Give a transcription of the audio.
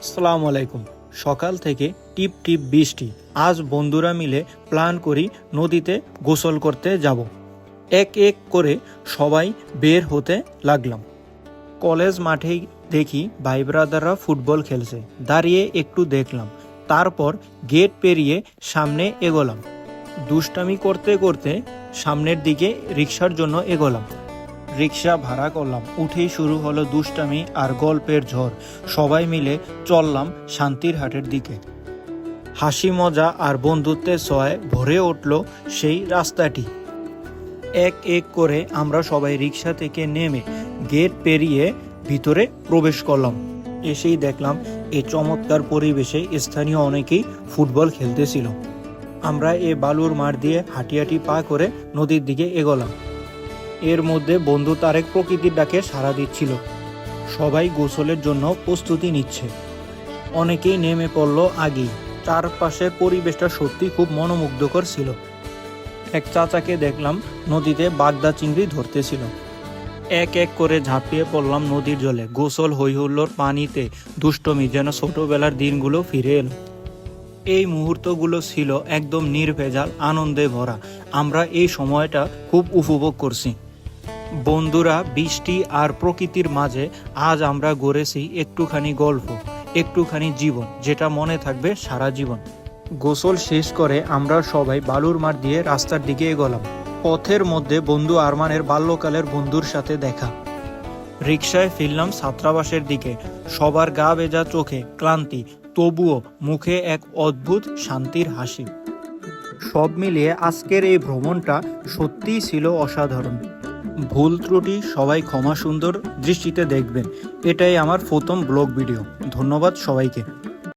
আসসালামু আলাইকুম। সকাল থেকে টিপ টিপ বৃষ্টি। আজ বন্ধুরা মিলে প্ল্যান করি নদীতে গোসল করতে যাব। এক এক করে সবাই বের হতে লাগলাম। কলেজ মাঠেই দেখি ভাই ব্রাদাররা ফুটবল খেলছে। দাঁড়িয়ে একটু দেখলাম, তারপর গেট পেরিয়ে সামনে এগোলাম। দুষ্টামি করতে করতে সামনের দিকে রিক্সার জন্য এগোলাম। রিক্সা ভাড়া করলাম। উঠেই শুরু হলো দুষ্টামি আর গল্পের ঝড়। সবাই মিলে চললাম শান্তির হাটের দিকে। হাসি মজা আর বন্ধুত্বের ছোঁয়ায় ভরে উঠল সেই রাস্তাটি। এক এক করে আমরা সবাই রিক্সা থেকে নেমে গেট পেরিয়ে ভিতরে প্রবেশ করলাম। এসেই দেখলাম এই চমৎকার পরিবেশে স্থানীয় অনেকেই ফুটবল খেলতেছিল। আমরা এই বালুর মাঠ দিয়ে হাঁটি হাঁটি পা করে নদীর দিকে এগোলাম। এর মধ্যে বন্ধু তারেক প্রকৃতির ডাকে সাড়া দিচ্ছিল। সবাই গোসলের জন্য প্রস্তুতি নিচ্ছে। অনেকেই নেমে পড়ল আগেই। চারপাশের পরিবেশটা সত্যি খুব মনোমুগ্ধকর ছিল। এক চাচাকে দেখলাম নদীতে বাগদা চিংড়ি ধরতেছিল। এক এক করে ঝাঁপিয়ে পড়লাম নদীর জলে। গোসল হই হুল্লোড় পানিতে দুষ্টমি, যেন ছোটবেলার দিনগুলো ফিরে এলো। এই মুহূর্তগুলো ছিল একদম নির্ভেজাল আনন্দে ভরা। আমরা এই সময়টা খুব উপভোগ করছি। বন্ধুরা, বৃষ্টি আর প্রকৃতির মাঝে আজ আমরা গড়েছি একটুখানি গল্প, একটুখানি জীবন, যেটা মনে থাকবে সারা জীবন। গোসল শেষ করে আমরা সবাই বালুর মাঠ দিয়ে রাস্তার দিকে এগোলাম। পথের মধ্যে বন্ধু আরমানের বাল্যকালের বন্ধুর সাথে দেখা। রিকশায় ফিরলাম ছাত্রাবাসের দিকে। সবার গা ভেজা চোখে ক্লান্তি, তবুও মুখে এক অদ্ভুত শান্তির হাসি। সব মিলিয়ে আজকের এই ভ্রমণটা সত্যিই ছিল অসাধারণ। ভুল ত্রুটি সবাই ক্ষমা সুন্দর দৃষ্টিতে দেখবেন। এটাই আমার প্রথম ব্লগ ভিডিও। ধন্যবাদ সবাইকে।